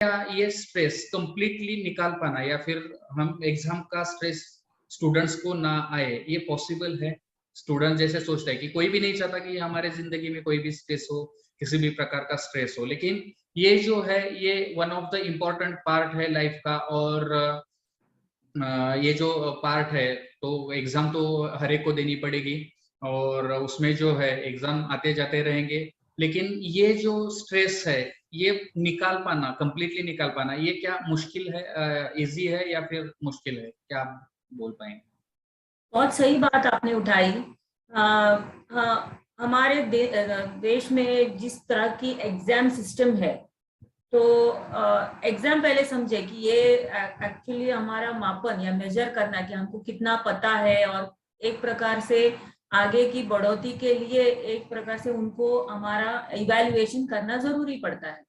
क्या ये stress completely निकाल पाना या फिर हम एग्जाम का स्ट्रेस स्टूडेंट्स को ना आए, ये पॉसिबल है? स्टूडेंट जैसे सोचता है कि कोई भी नहीं चाहता कि हमारे जिंदगी में कोई भी स्ट्रेस हो, किसी भी प्रकार का स्ट्रेस हो, लेकिन ये जो है ये one of the important part है लाइफ का। और ये जो पार्ट है तो एग्जाम तो हर एक को देनी पड़ेगी और उसमें जो है एग्जाम आते जाते रहेंगे, लेकिन ये जो स्ट्रेस है ये निकाल पाना, कंप्लीटली निकाल पाना, ये क्या मुश्किल है, इजी है या फिर मुश्किल है? क्या आप बोल पाएंगे? बहुत सही बात आपने उठाई। हमारे देश में जिस तरह की एग्जाम सिस्टम है, तो एग्जाम पहले समझे कि ये एक्चुअली हमारा मापन या मेजर करना कि हमको कितना पता है, और एक प्रकार से आगे की बढ़ोतरी के लिए एक प्रकार से उनको हमारा इवैल्यूएशन करना जरूरी पड़ता है।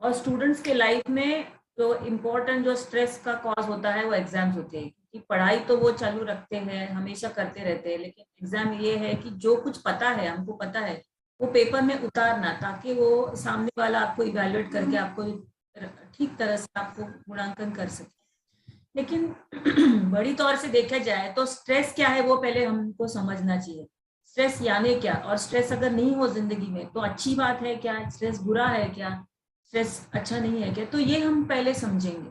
और स्टूडेंट्स के लाइफ में जो इम्पोर्टेंट जो स्ट्रेस का कॉज होता है वो एग्जाम्स होते हैं, कि पढ़ाई तो वो चालू रखते हैं, हमेशा करते रहते हैं, लेकिन एग्जाम ये है कि जो कुछ पता है, हमको पता है, वो पेपर में उतारना, ताकि वो सामने वाला आपको इवैल्यूएट करके आपको ठीक तरह से आपको मूल्यांकन कर सके। लेकिन बड़ी तौर से देखा जाए तो स्ट्रेस क्या है वो पहले हमको समझना चाहिए। स्ट्रेस यानी क्या, और स्ट्रेस अगर नहीं हो जिंदगी में तो अच्छी बात है क्या, स्ट्रेस बुरा है क्या, स्ट्रेस अच्छा नहीं है क्या, तो ये हम पहले समझेंगे।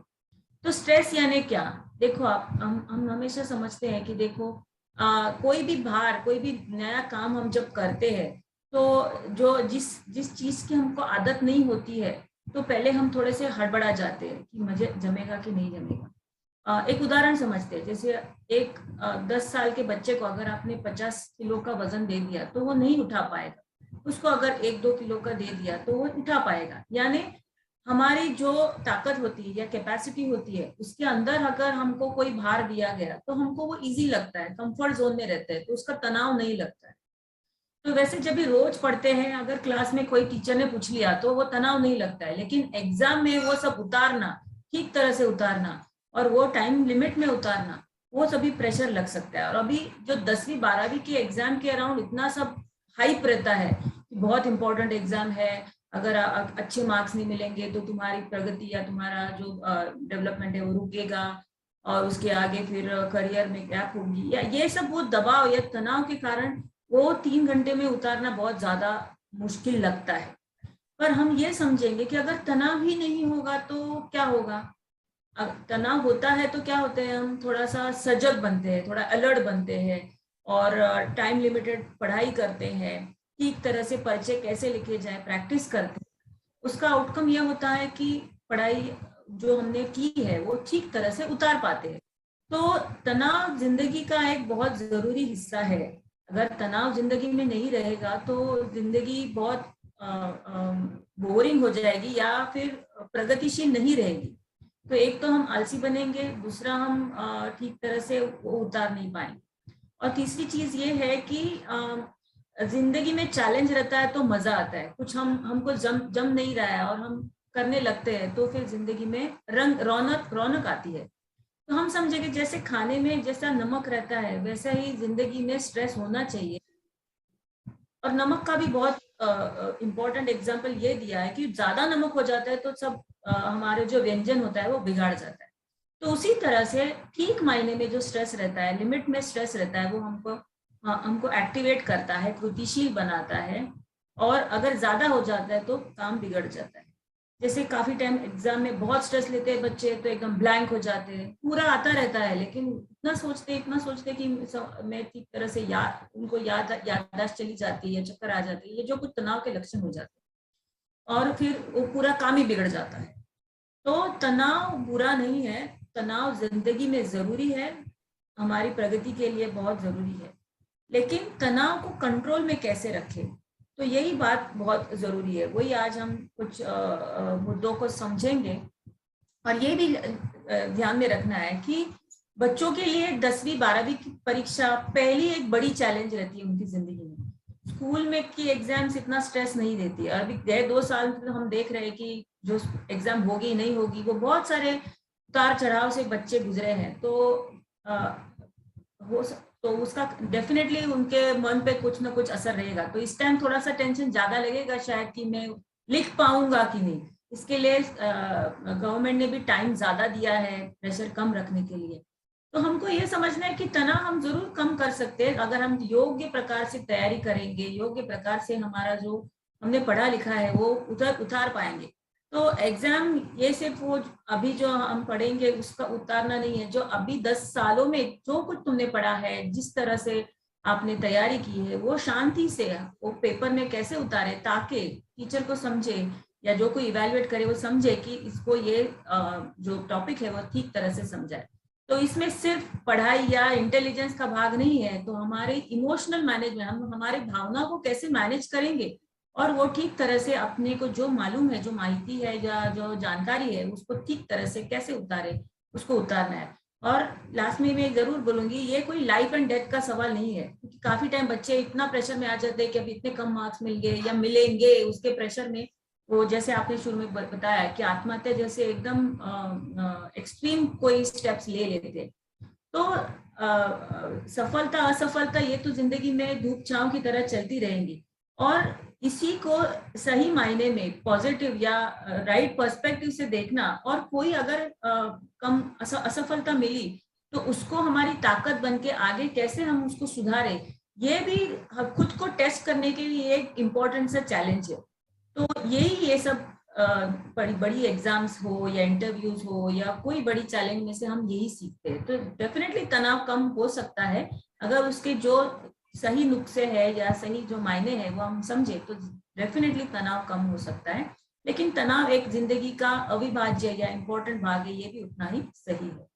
तो स्ट्रेस यानी क्या, देखो आप, हम हमेशा समझते हैं कि देखो कोई भी भार, कोई भी नया काम हम जब करते हैं, तो जो जिस जिस चीज की हमको आदत नहीं होती है, तो पहले हम थोड़े से हड़बड़ा जाते हैं कि मुझे जमेगा कि नहीं जमेगा। एक उदाहरण समझते हैं, जैसे एक 10 साल के बच्चे को अगर आपने 50 किलो का वजन दे दिया तो वो नहीं उठा पाएगा। उसको अगर 1-2 किलो का दे दिया तो वो उठा पाएगा। यानी हमारी जो ताकत होती है या कैपेसिटी होती है, उसके अंदर अगर हमको कोई भार दिया गया तो हमको वो इजी लगता है, कंफर्ट जोन में रहता है, तो उसका तनाव नहीं लगता है। तो वैसे जब भी रोज पढ़ते हैं, अगर क्लास में कोई टीचर ने पूछ लिया तो वो तनाव नहीं लगता है, लेकिन एग्जाम में वो सब उतारना, ठीक तरह से उतारना और वो टाइम लिमिट में उतारना, वो सभी प्रेशर लग सकता है। और अभी जो 10वीं 12वीं के एग्जाम के अराउंड इतना सब हाइप रहता है कि बहुत इंपॉर्टेंट एग्जाम है, अगर अच्छे मार्क्स नहीं मिलेंगे तो तुम्हारी प्रगति या तुम्हारा जो डेवलपमेंट है वो रुकेगा, और उसके आगे फिर करियर में गैप होगी, या ये सब वो दबाव या तनाव के कारण वो 3 घंटे में उतारना बहुत ज्यादा मुश्किल लगता है। पर हम ये समझेंगे कि अगर तनाव ही नहीं होगा तो क्या होगा। तनाव होता है तो क्या होते हैं, हम थोड़ा सा सजग बनते हैं, थोड़ा अलर्ट बनते हैं, और टाइम लिमिटेड पढ़ाई करते हैं, ठीक तरह से परिचय कैसे लिखे जाए प्रैक्टिस करते हैं। उसका आउटकम यह होता है कि पढ़ाई जो हमने की है वो ठीक तरह से उतार पाते हैं। तो तनाव जिंदगी का एक बहुत जरूरी हिस्सा है। अगर तनाव जिंदगी में नहीं रहेगा तो जिंदगी बहुत बोरिंग हो जाएगी या फिर प्रगतिशील नहीं रहेगी। तो एक तो हम आलसी बनेंगे, दूसरा हम ठीक तरह से वो उतार नहीं पाएंगे, और तीसरी चीज ये है कि जिंदगी में चैलेंज रहता है तो मजा आता है। कुछ हमको जम नहीं रहा है और हम करने लगते हैं तो फिर जिंदगी में रंग रौनक रौनक आती है। तो हम समझेंगे जैसे खाने में जैसा नमक रहता है वैसा ही जिंदगी में स्ट्रेस होना चाहिए। और नमक का भी बहुत इम्पोर्टेंट एग्जाम्पल ये दिया है कि ज्यादा नमक हो जाता है तो सब हमारे जो व्यंजन होता है वो बिगाड़ जाता है। तो उसी तरह से ठीक मायने में जो स्ट्रेस रहता है, लिमिट में स्ट्रेस रहता है, वो हमको एक्टिवेट करता है, कृतिशील बनाता है। और अगर ज्यादा हो जाता है तो काम बिगड़ जाता है। जैसे काफी टाइम एग्जाम में बहुत स्ट्रेस लेते हैं बच्चे, तो एकदम ब्लैंक हो जाते हैं, पूरा आता रहता है लेकिन इतना सोचते कि मैं ठीक तरह से उनको याददाश्त चली जाती है, चक्कर आ जाती है, ये जो कुछ तनाव के लक्षण हो जाते हैं, और फिर वो पूरा काम ही बिगड़ जाता है। तो तनाव बुरा नहीं है, तनाव जिंदगी में जरूरी है, हमारी प्रगति के लिए बहुत जरूरी है, लेकिन तनाव को कंट्रोल में कैसे रखें, तो यही बात बहुत जरूरी है। वही आज हम कुछ मुद्दों को समझेंगे। और ये भी ध्यान में रखना है कि बच्चों के लिए 10वीं 12वीं की परीक्षा पहली एक बड़ी चैलेंज रहती है उनकी जिंदगी में। स्कूल में की एग्जाम्स इतना स्ट्रेस नहीं देती है। अभी गए 2 साल तो हम देख रहे हैं कि जो एग्जाम होगी नहीं होगी, वो बहुत सारे उतार चढ़ाव से बच्चे गुजरे हैं। तो तो उसका डेफिनेटली उनके मन पे कुछ ना कुछ असर रहेगा। तो इस टाइम थोड़ा सा टेंशन ज्यादा लगेगा शायद कि मैं लिख पाऊंगा कि नहीं, इसके लिए गवर्नमेंट ने भी टाइम ज्यादा दिया है प्रेशर कम रखने के लिए। तो हमको ये समझना है कि तनाव हम जरूर कम कर सकते हैं अगर हम योग्य प्रकार से तैयारी करेंगे, योग्य प्रकार से हमारा जो हमने पढ़ा लिखा है वो उतार पाएंगे। तो एग्जाम ये सिर्फ वो अभी जो हम पढ़ेंगे उसका उतारना नहीं है, जो अभी 10 सालों में जो कुछ तुमने पढ़ा है, जिस तरह से आपने तैयारी की है, वो शांति से वो पेपर में कैसे उतारे ताकि टीचर को समझे या जो कोई इवेल्युएट करे वो समझे कि इसको ये जो टॉपिक है वो ठीक तरह से समझाए। तो इसमें सिर्फ पढ़ाई या इंटेलिजेंस का भाग नहीं है, तो हमारे इमोशनल मैनेजमेंट, हम हमारे भावना को कैसे मैनेज करेंगे और वो ठीक तरह से अपने को जो मालूम है, जो माहिती है या जो जानकारी है उसको ठीक तरह से कैसे उतारे, उसको उतारना है। और लास्ट में मैं जरूर बोलूंगी, ये कोई लाइफ एंड डेथ का सवाल नहीं है, क्योंकि काफी टाइम बच्चे इतना प्रेशर में आ जाते हैं कि अब इतने कम मार्क्स मिल गए या मिलेंगे, उसके प्रेशर में वो जैसे आपने शुरू में बताया कि आत्महत्या जैसे एकदम एक्सट्रीम कोई स्टेप्स ले लेते हैं। तो सफलता असफलता ये तो जिंदगी में धूप छांव की तरह चलती रहेंगी, और इसी को सही मायने में पॉजिटिव या राइट पर्सपेक्टिव से देखना, और कोई अगर कम असफलता मिली तो उसको हमारी ताकत बन के आगे कैसे हम उसको सुधारें, ये भी खुद को टेस्ट करने के लिए एक इम्पोर्टेंट सा चैलेंज है। तो यही ये सब बड़ी बड़ी एग्जाम्स हो या इंटरव्यूज हो या कोई बड़ी चैलेंज में से हम यही सीखते हैं। तो डेफिनेटली तनाव कम हो सकता है अगर उसके जो सही नुक्से है या सही जो मायने हैं वो हम समझे, तो डेफिनेटली तनाव कम हो सकता है। लेकिन तनाव एक जिंदगी का अविभाज्य या इम्पोर्टेंट भाग है, ये भी उतना ही सही है।